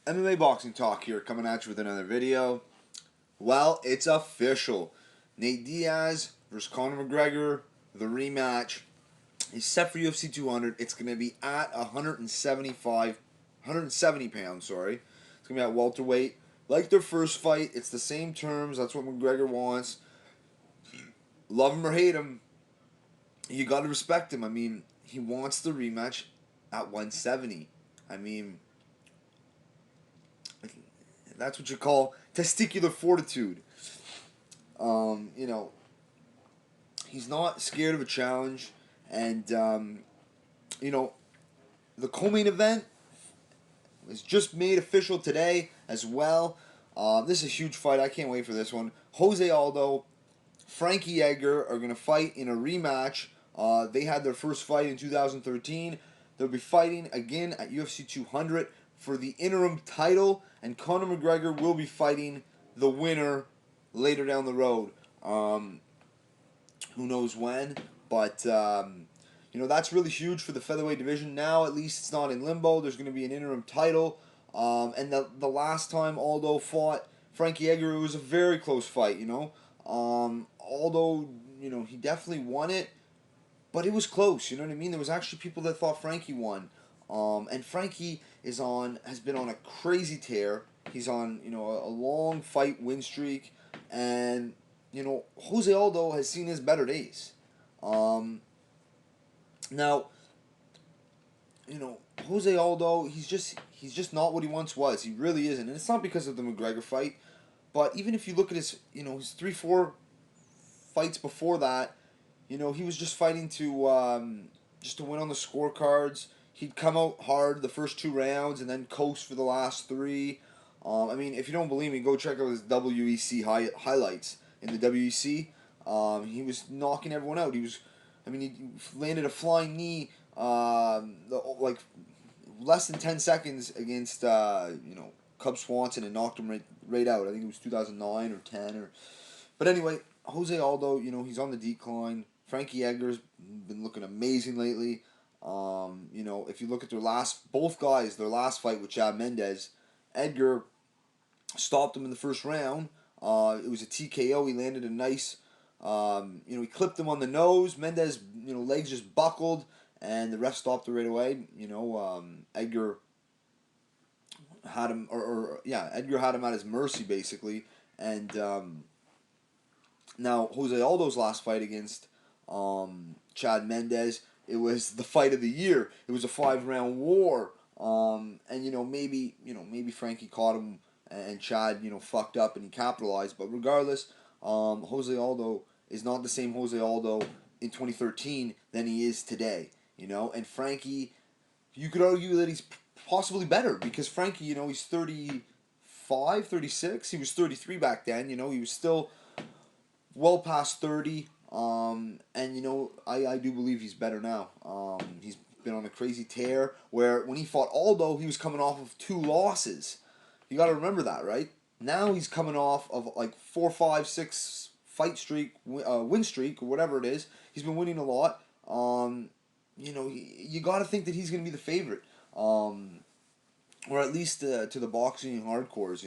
MMA Boxing Talk here, coming at you with another video. Well, it's official. Nate Diaz versus Conor McGregor, the rematch, is set for UFC 200. It's going to be at 170 pounds, sorry. It's going to be at welterweight. Like their first fight, it's the same terms. That's what McGregor wants. Love him or hate him, you got to respect him. I mean, he wants the rematch at 170. I mean, that's what you call testicular fortitude. You know, he's not scared of a challenge, and you know, the co-main event was just made official today as well. This is a huge fight. I can't wait for this one. Jose Aldo, Frankie Edgar are going to fight in a rematch. They had their first fight in 2013. They'll be fighting again at UFC 200 for the interim title, and Conor McGregor will be fighting the winner later down the road. Who knows when, but that's really huge for the featherweight division. Now at least it's not in limbo. There's going to be an interim title. And the last time Aldo fought Frankie Edgar, it was a very close fight. Aldo, he definitely won it, but it was close. You know what I mean? There was actually people that thought Frankie won. And Frankie has been on a crazy tear. He's on a long fight win streak, and Jose Aldo has seen his better days. Now, Jose Aldo, he's just not what he once was. He really isn't, and it's not because of the McGregor fight. But even if you look at his 3-4 fights before that, he was just fighting to win on the scorecards. He'd come out hard the first 2 rounds and then coast for the last 3. I mean, if you don't believe me, go check out his WEC highlights. In the WEC, he was knocking everyone out. He landed a flying knee, like less than 10 seconds against Cub Swanson and knocked him right out. I think it was 2009 or 10 or. But anyway, Jose Aldo, he's on the decline. Frankie Edgar's been looking amazing lately. If you look at both guys, their last fight with Chad Mendes, Edgar stopped him in the first round. It was a TKO. He landed a nice, he clipped him on the nose. Mendes, legs just buckled, and the ref stopped it right away. Edgar had him, Edgar had him at his mercy basically, and now Jose Aldo's last fight against Chad Mendes, it was the fight of the year. It was a 5-round war, and maybe Frankie caught him and Chad fucked up and he capitalized. But regardless, Jose Aldo is not the same Jose Aldo in 2013 than he is today. And Frankie, you could argue that he's possibly better because Frankie, he's 35, 36. He was 33 back then. He was still well past 30. I do believe he's better now. He's been on a crazy tear where when he fought Aldo, he was coming off of 2 losses. You got to remember that, right? Now he's coming off of like 4, 5, 6 fight streak, win streak, or whatever it is. He's been winning a lot. You got to think that he's going to be the favorite, or at least to the boxing hardcores.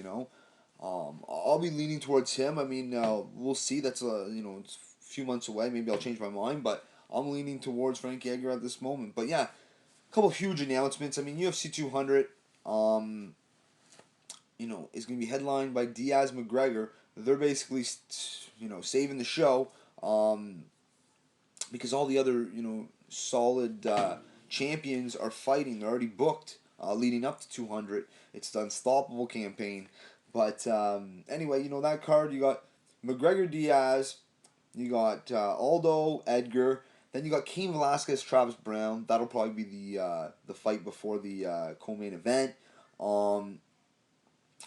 I'll be leaning towards him. I mean, we'll see. That's it's a few months away. Maybe I'll change my mind, but I'm leaning towards Frankie Edgar at this moment. But yeah, a couple huge announcements. I mean, UFC 200. Is going to be headlined by Diaz McGregor. They're basically, saving the show, because all the other, solid champions are fighting. They're already booked leading up to 200. It's the Unstoppable campaign. But anyway, that card, you got McGregor Diaz, you got Aldo Edgar, then you got Cain Velasquez Travis Brown. That'll probably be the fight before the co-main event.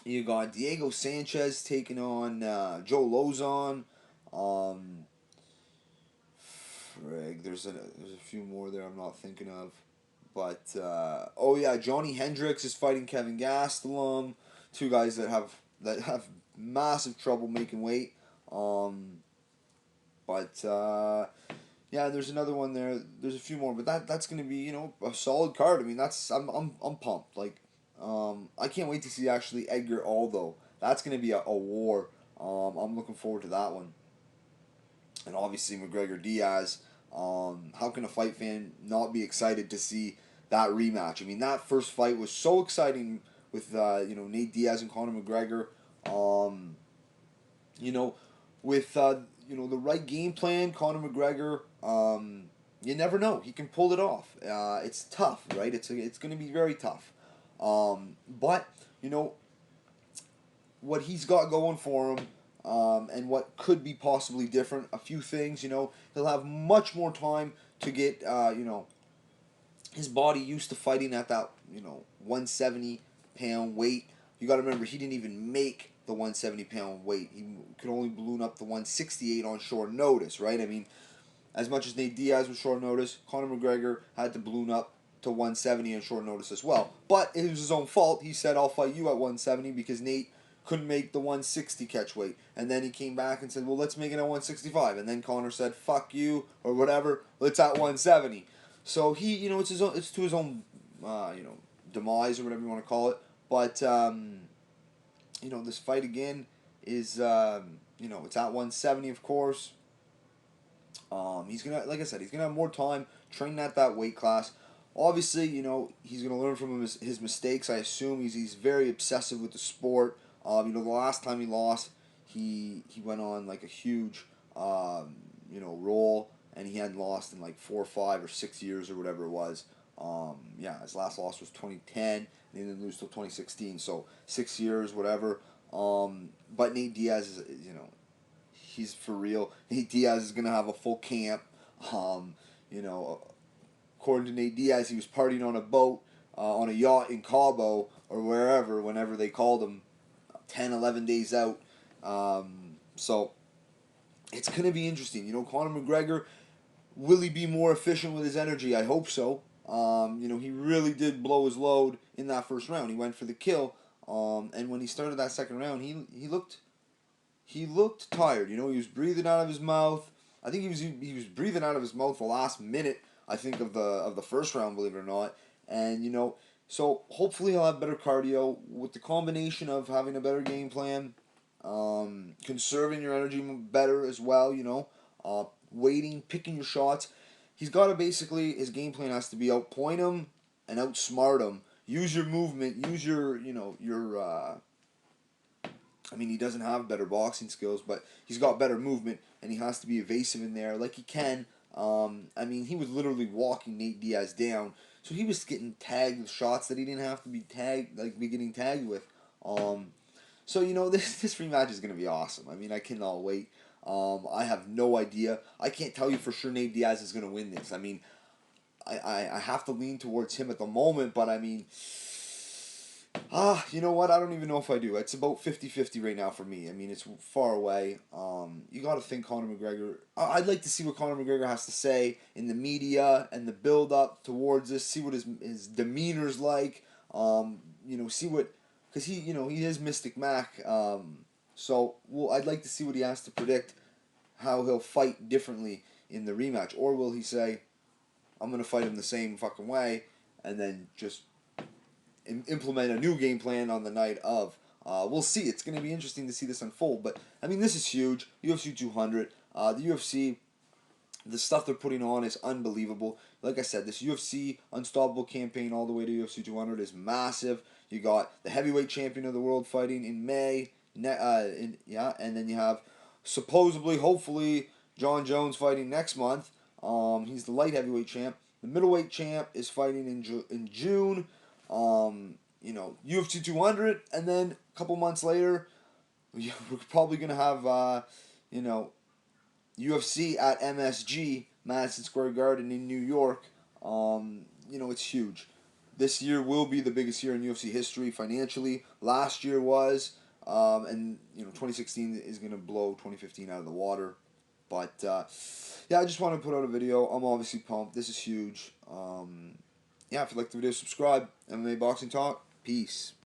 You got Diego Sanchez taking on Joe Lozon. There's a few more there I'm not thinking of. But, Johnny Hendricks is fighting Kevin Gastelum. 2 guys that have massive trouble making weight. There's another one there. There's a few more, but that's going to be, a solid card. I mean, I'm pumped. Like, I can't wait to see actually Edgar Aldo. That's going to be a war. I'm looking forward to that one. And obviously McGregor Diaz. How can a fight fan not be excited to see that rematch? I mean, that first fight was so exciting with Nate Diaz and Conor McGregor. Um, you know, with the right game plan, Conor McGregor. You never know. He can pull it off. It's tough, right? It's going to be very tough. But you know what he's got going for him, and what could be possibly different. A few things, he'll have much more time to get his body used to fighting at that 170-pound weight. You got to remember he didn't even make the 170-pound weight. He could only balloon up to 168 on short notice, right? I mean, as much as Nate Diaz was short notice, Conor McGregor had to balloon up to 170 on short notice as well. But it was his own fault. He said, "I'll fight you at 170" because Nate couldn't make the 160 catch weight. And then he came back and said, "Well, let's make it at 165." And then Conor said, "Fuck you," or whatever. Let's at 170. So he, it's to his own, demise or whatever you want to call it. But this fight again is, it's at 170, of course. He's gonna, like I said, he's gonna have more time training at that weight class. Obviously, he's gonna learn from his mistakes. I assume he's very obsessive with the sport. The last time he lost, he went on like a huge, roll, and he hadn't lost in like 4 or 5 or 6 years or whatever it was. His last loss was 2010, and he didn't lose till 2016. So 6 years, whatever. But Nate Diaz is, he's for real. Nate Diaz is gonna have a full camp. You know, According to Nate Diaz, he was partying on a boat, on a yacht in Cabo or wherever, whenever they called him, 10, 11 days out. So it's gonna be interesting. Conor McGregor, will he be more efficient with his energy? I hope so. He really did blow his load in that first round. He went for the kill. And when he started that second round, he looked tired. He was breathing out of his mouth. I think he was breathing out of his mouth the last minute, I think, of the first round, believe it or not. And so hopefully he'll have better cardio with the combination of having a better game plan, conserving your energy better as well. Waiting, picking your shots. He's got to basically, his game plan has to be outpoint him and outsmart him. Use your movement. Use your he doesn't have better boxing skills, but he's got better movement, and he has to be evasive in there like he can. He was literally walking Nate Diaz down, so he was getting tagged with shots that he didn't have to be getting tagged with. This rematch is gonna be awesome. I cannot wait. I have no idea. I can't tell you for sure Nate Diaz is gonna win this. I have to lean towards him at the moment, but you know what? I don't even know if I do. It's about 50-50 right now for me. It's far away. You got to think Conor McGregor. I'd like to see what Conor McGregor has to say in the media and the build up towards this. See what his demeanor's like. See what, because he is Mystic Mac. I'd like to see what he has to predict, how he'll fight differently in the rematch, or will he say, "I'm gonna fight him the same fucking way," and then just implement a new game plan on the night of. We'll see. It's going to be interesting to see this unfold. But, this is huge. UFC 200. The UFC, the stuff they're putting on is unbelievable. Like I said, this UFC Unstoppable campaign all the way to UFC 200 is massive. You got the heavyweight champion of the world fighting in May. And then you have supposedly, hopefully, John Jones fighting next month. He's the light heavyweight champ. The middleweight champ is fighting in June. UFC 200, and then a couple months later, we're probably going to have, UFC at MSG, Madison Square Garden in New York. It's huge. This year will be the biggest year in UFC history financially. Last year was, and 2016 is going to blow 2015 out of the water. But, I just want to put out a video. I'm obviously pumped. This is huge. If you like the video, subscribe. MMA Boxing Talk. Peace.